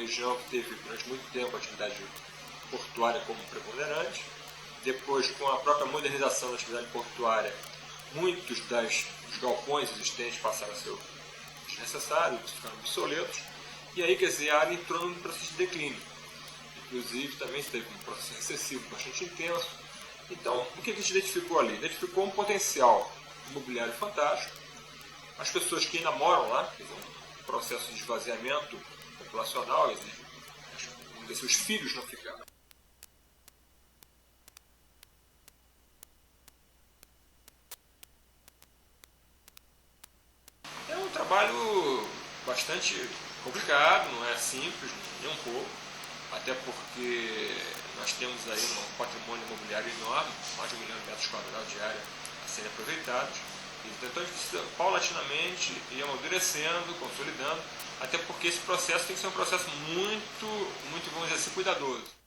região que teve durante muito tempo a atividade portuária como preponderante. Depois, com a própria modernização da atividade portuária, muitos dos galpões existentes passaram a ser desnecessários, ficaram obsoletos. E aí, quer dizer, a área entrou num processo de declínio. Inclusive, também teve um processo recessivo bastante intenso. Então, o que a gente identificou ali? Identificou um potencial imobiliário fantástico. As pessoas que ainda moram lá, quer dizer, um processo de esvaziamento populacional, quer dizer, os filhos não ficaram. É um trabalho bastante complicado, não é simples, nem um pouco, até porque nós temos aí um patrimônio imobiliário enorme, mais de 1 milhão de metros quadrados de área a serem aproveitados. Então a gente precisa paulatinamente ir amadurecendo, consolidando, até porque esse processo tem que ser um processo muito, vamos dizer assim, cuidadoso.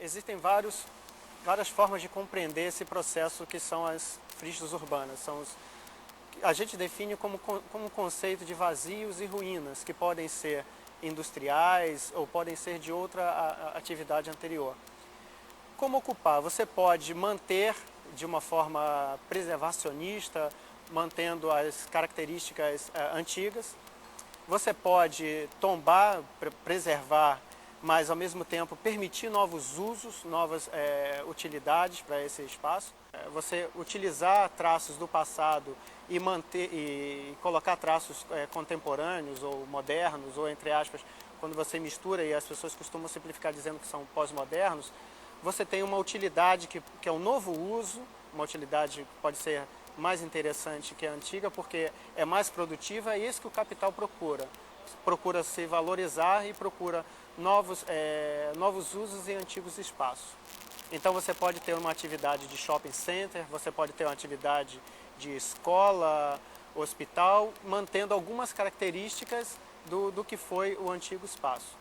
Existem várias formas de compreender esse processo que são as friches urbanas. A gente define como um conceito de vazios e ruínas, que podem ser industriais ou podem ser de outra atividade anterior. Como ocupar? Você pode manter de uma forma preservacionista, mantendo as características antigas. Você pode tombar, preservar, mas ao mesmo tempo permitir novos usos, novas utilidades para esse espaço. Você utilizar traços do passado e manter e colocar traços contemporâneos ou modernos, ou entre aspas, quando você mistura, e as pessoas costumam simplificar dizendo que são pós-modernos, você tem uma utilidade que é um novo uso, uma utilidade que pode ser mais interessante que a antiga, porque é mais produtiva, e é isso que o capital procura. Procura se valorizar e procura novos usos em antigos espaços. Então você pode ter uma atividade de shopping center, você pode ter uma atividade de escola, hospital, mantendo algumas características do que foi o antigo espaço.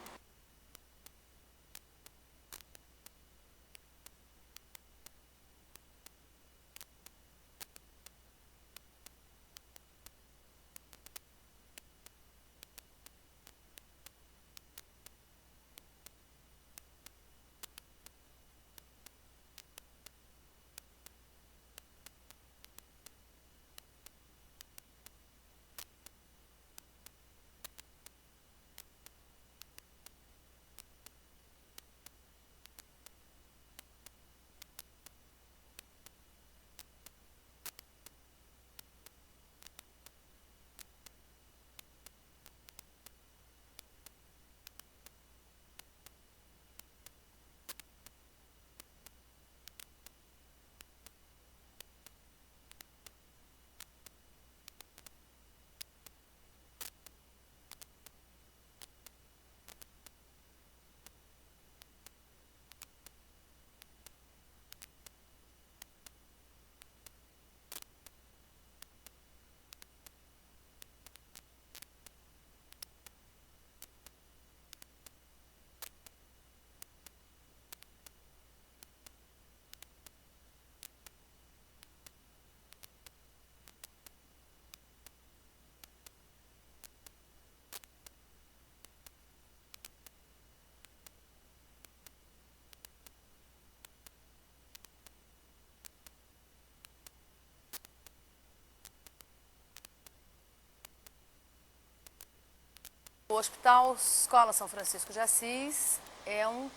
O Hospital Escola São Francisco de Assis é um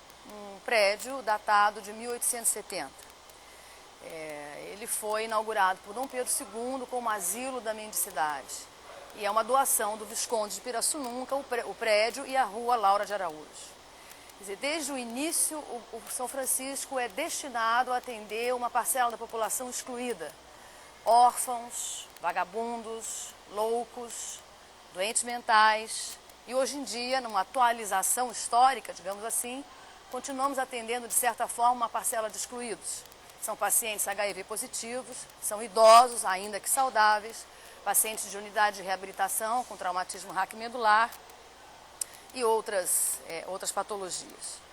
prédio datado de 1870. Ele foi inaugurado por Dom Pedro II como asilo da mendicidade. E é uma doação do Visconde de Pirassununga, o prédio e a rua Laura de Araújo. Quer dizer, desde o início, o São Francisco é destinado a atender uma parcela da população excluída. Órfãos, vagabundos, loucos, doentes mentais. E hoje em dia, numa atualização histórica, digamos assim, continuamos atendendo, de certa forma, uma parcela de excluídos. São pacientes HIV positivos, são idosos, ainda que saudáveis, pacientes de unidade de reabilitação com traumatismo raquimedular e outras patologias.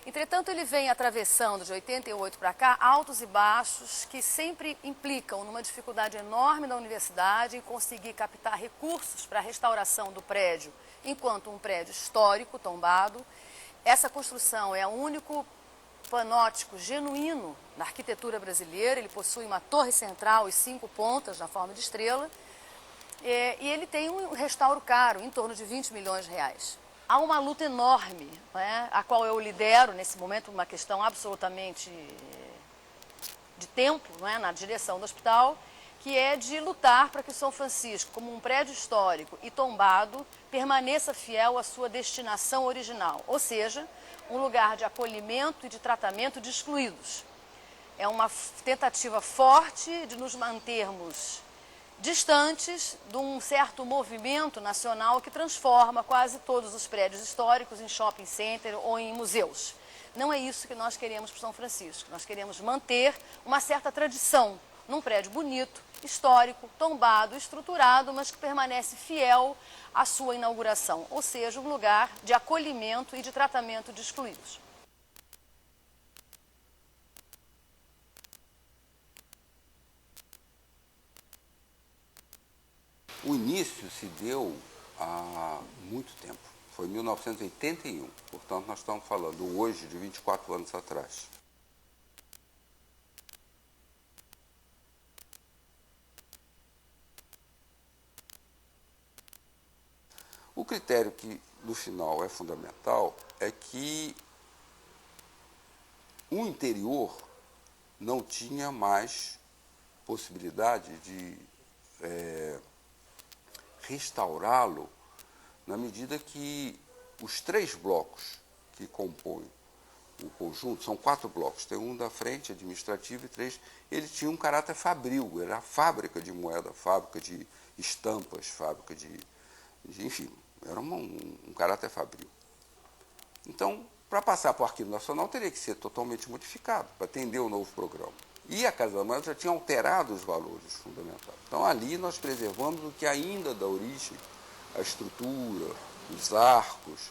Entretanto, ele vem atravessando de 88 para cá altos e baixos que sempre implicam numa dificuldade enorme da universidade em conseguir captar recursos para a restauração do prédio enquanto um prédio histórico tombado. Essa construção é o único panóptico genuíno na arquitetura brasileira. Ele possui uma torre central e 5 pontas na forma de estrela e ele tem um restauro caro, em torno de 20 milhões de reais. Há uma luta enorme, né, a qual eu lidero nesse momento, uma questão absolutamente de tempo, né, na direção do hospital, que é de lutar para que o São Francisco, como um prédio histórico e tombado, permaneça fiel à sua destinação original, ou seja, um lugar de acolhimento e de tratamento de excluídos. É uma tentativa forte de nos mantermos distantes de um certo movimento nacional que transforma quase todos os prédios históricos em shopping center ou em museus. Não é isso que nós queremos para São Francisco. Nós queremos manter uma certa tradição num prédio bonito, histórico, tombado, estruturado, mas que permanece fiel à sua inauguração, ou seja, um lugar de acolhimento e de tratamento de excluídos. O início se deu há muito tempo, foi em 1981, portanto nós estamos falando hoje de 24 anos atrás. O critério que no final é fundamental é que o interior não tinha mais possibilidade de restaurá-lo na medida que os 3 blocos que compõem o conjunto, são 4 blocos, tem um da frente administrativo e 3, ele tinha um caráter fabril, era fábrica de moeda, fábrica de estampas, fábrica de enfim, era um caráter fabril. Então, para passar para o Arquivo Nacional, teria que ser totalmente modificado para atender o novo programa. E a Casa da Moeda já tinha alterado os valores fundamentais. Então, ali nós preservamos o que ainda dá origem à estrutura, os arcos,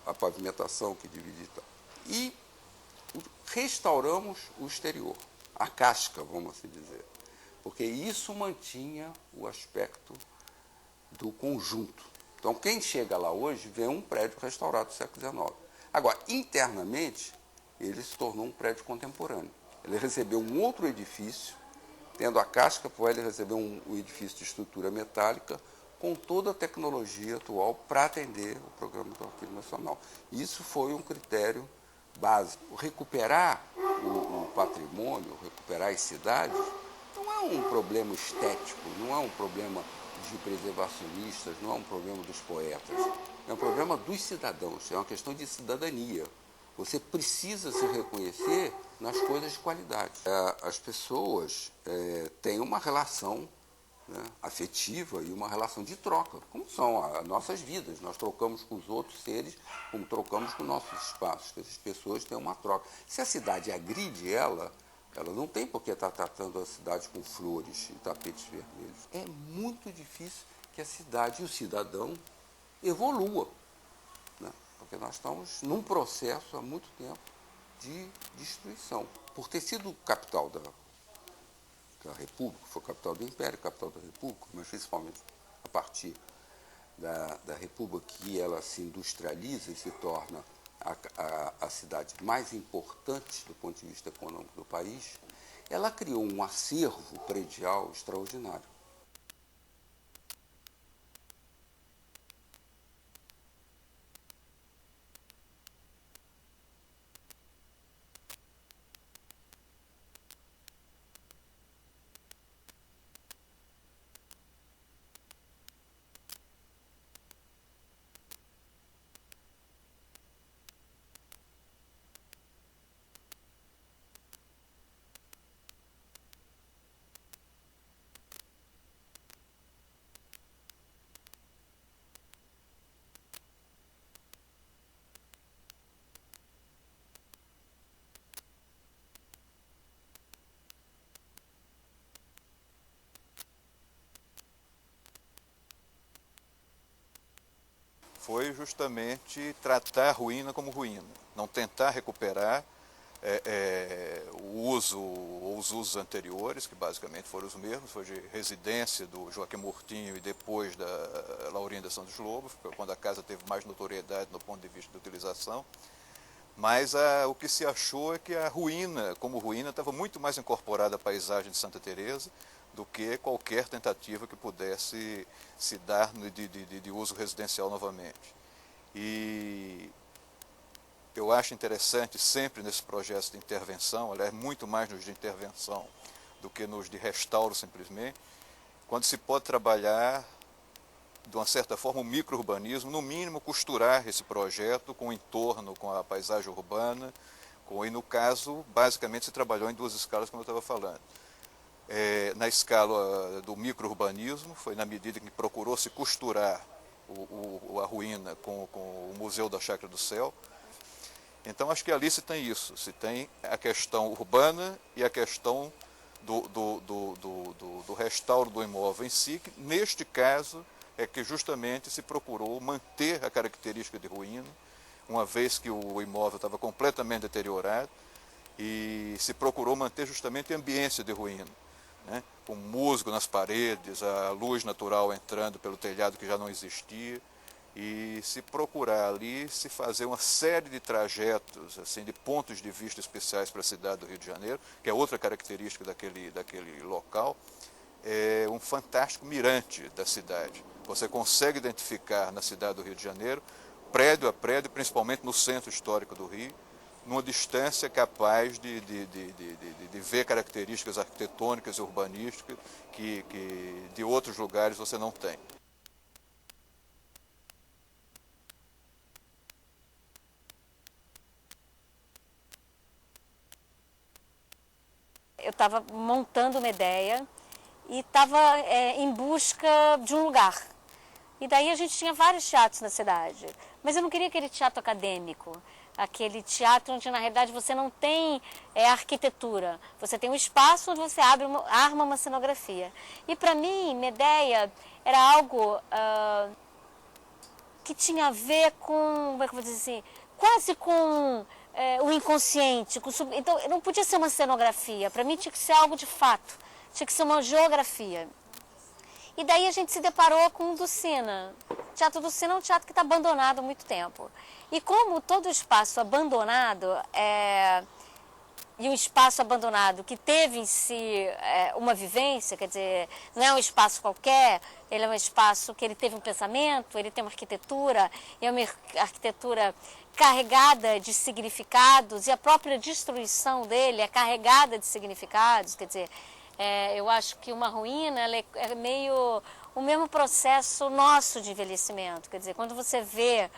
a pavimentação que divide e tal. E restauramos o exterior, a casca, vamos assim dizer, porque isso mantinha o aspecto do conjunto. Então, quem chega lá hoje vê um prédio restaurado do século XIX. Agora, internamente, ele se tornou um prédio contemporâneo. Ele recebeu um outro edifício, tendo a casca, ele recebeu um edifício de estrutura metálica, com toda a tecnologia atual para atender o programa do Arquivo Nacional. Isso foi um critério básico. Recuperar o patrimônio, recuperar as cidades, não é um problema estético, não é um problema de preservacionistas, não é um problema dos poetas, é um problema dos cidadãos, é uma questão de cidadania. Você precisa se reconhecer nas coisas de qualidade. As pessoas têm uma relação, né, afetiva e uma relação de troca, como são as nossas vidas. Nós trocamos com os outros seres, como trocamos com nossos espaços. As pessoas têm uma troca. Se a cidade agride ela não tem por que estar tratando a cidade com flores e tapetes vermelhos. É muito difícil que a cidade e o cidadão evolua, né? Porque nós estamos num processo há muito tempo de destruição. Por ter sido capital da República, foi capital do Império, capital da República, mas principalmente a partir da República, que ela se industrializa e se torna a cidade mais importante do ponto de vista econômico do país, ela criou um acervo predial extraordinário. foi justamente tratar a ruína como ruína, não tentar recuperar o uso ou os usos anteriores, que basicamente foram os mesmos, foi de residência do Joaquim Murtinho e depois da Laurinda Santos Lobo, quando a casa teve mais notoriedade no ponto de vista de utilização. Mas o que se achou é que a ruína, como ruína, estava muito mais incorporada à paisagem de Santa Teresa do que qualquer tentativa que pudesse se dar de uso residencial novamente. E eu acho interessante sempre nesses projetos de intervenção, aliás, muito mais nos de intervenção do que nos de restauro simplesmente, quando se pode trabalhar, de uma certa forma, o micro-urbanismo, no mínimo costurar esse projeto com o entorno, com a paisagem urbana, e no caso, basicamente, se trabalhou em duas escalas, como eu estava falando. Na escala do micro-urbanismo, foi na medida que procurou se costurar a ruína com o Museu da Chácara do Céu. Então, acho que ali se tem isso, se tem a questão urbana e a questão do restauro do imóvel em si, que neste caso é que justamente se procurou manter a característica de ruína, uma vez que o imóvel estava completamente deteriorado, e se procurou manter justamente a ambiência de ruína, né? Com musgo nas paredes, a luz natural entrando pelo telhado que já não existia, e se procurar ali, se fazer uma série de trajetos, assim, de pontos de vista especiais para a cidade do Rio de Janeiro, que é outra característica daquele local, é um fantástico mirante da cidade. Você consegue identificar na cidade do Rio de Janeiro, prédio a prédio, principalmente no centro histórico do Rio, numa distância capaz de ver características arquitetônicas e urbanísticas que de outros lugares você não tem. Eu estava montando uma ideia e estava em busca de um lugar. E daí a gente tinha vários teatros na cidade, mas eu não queria aquele teatro acadêmico, aquele teatro onde na realidade você não tem arquitetura, você tem um espaço onde você arma uma cenografia. E para mim, minha ideia era algo que tinha a ver com, como é que eu vou dizer assim, quase com o inconsciente. Então não podia ser uma cenografia, para mim tinha que ser algo de fato, tinha que ser uma geografia. E daí a gente se deparou com o Ducina. O Teatro Ducina é um teatro que está abandonado há muito tempo. E como todo espaço abandonado, e um espaço abandonado que teve em si uma vivência, quer dizer, não é um espaço qualquer, ele é um espaço que ele teve um pensamento, ele tem uma arquitetura, e é uma arquitetura carregada de significados, e a própria destruição dele é carregada de significados, quer dizer, eu acho que uma ruína ela é meio o mesmo processo nosso de envelhecimento. Quer dizer, quando você vê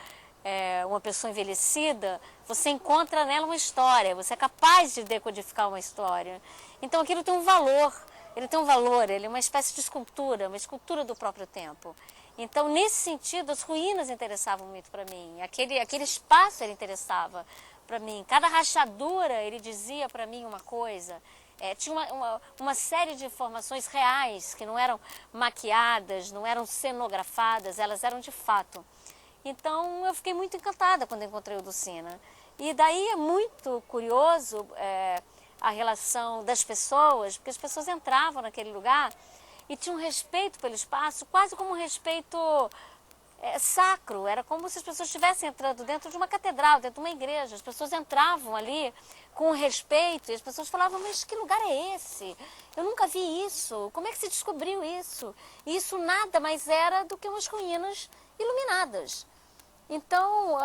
uma pessoa envelhecida, você encontra nela uma história, você é capaz de decodificar uma história. Então aquilo tem um valor, ele é uma espécie de escultura, uma escultura do próprio tempo. Então, nesse sentido, as ruínas interessavam muito para mim, aquele espaço ele interessava para mim, cada rachadura ele dizia para mim uma coisa. Tinha uma série de informações reais, que não eram maquiadas, não eram cenografadas, elas eram de fato. Então eu fiquei muito encantada quando encontrei o Ducina. E daí é muito curioso a relação das pessoas, porque as pessoas entravam naquele lugar e tinham um respeito pelo espaço, quase como um respeito sacro. Era como se as pessoas estivessem entrando dentro de uma catedral, dentro de uma igreja. As pessoas entravam ali com respeito e as pessoas falavam, mas que lugar é esse? Eu nunca vi isso, como é que se descobriu isso? E isso nada mais era do que umas ruínas iluminadas. Então,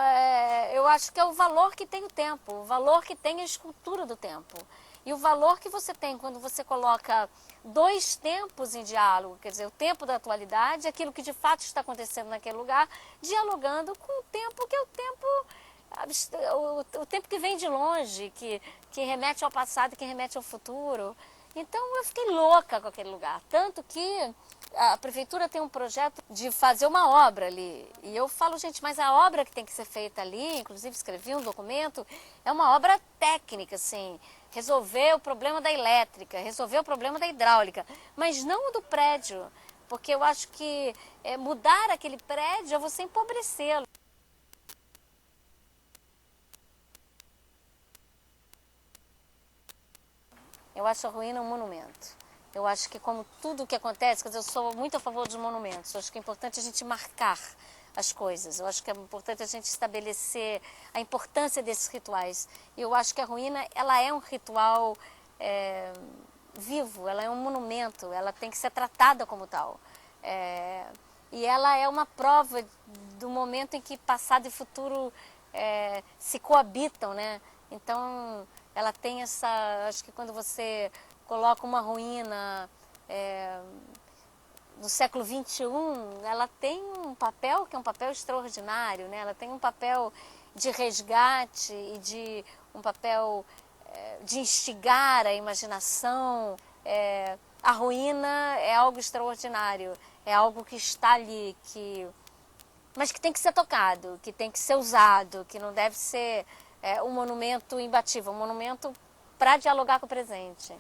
eu acho que é o valor que tem o tempo, o valor que tem a escultura do tempo. E o valor que você tem quando você coloca dois tempos em diálogo, quer dizer, o tempo da atualidade, aquilo que de fato está acontecendo naquele lugar, dialogando com o tempo que é o tempo que vem de longe, que remete ao passado e que remete ao futuro. Então eu fiquei louca com aquele lugar, tanto que a prefeitura tem um projeto de fazer uma obra ali. E eu falo, gente, mas a obra que tem que ser feita ali, inclusive escrevi um documento, é uma obra técnica, assim, resolver o problema da elétrica, resolver o problema da hidráulica, mas não o do prédio, porque eu acho que mudar aquele prédio é você empobrecê-lo. Eu acho a ruína um monumento. Eu acho que, como tudo que acontece, quer dizer, eu sou muito a favor dos monumentos. Eu acho que é importante a gente marcar as coisas. Eu acho que é importante a gente estabelecer a importância desses rituais. E eu acho que a ruína, ela é um ritual vivo, ela é um monumento, ela tem que ser tratada como tal. E ela é uma prova do momento em que passado e futuro se coabitam, né? Então, ela tem essa... Acho que quando você coloca uma ruína no século XXI, ela tem um papel que é um papel extraordinário, né? Ela tem um papel de resgate e de um papel de instigar a imaginação. A ruína é algo extraordinário, é algo que está ali, mas que tem que ser tocado, que tem que ser usado, que não deve ser um monumento imbatível, um monumento para dialogar com o presente.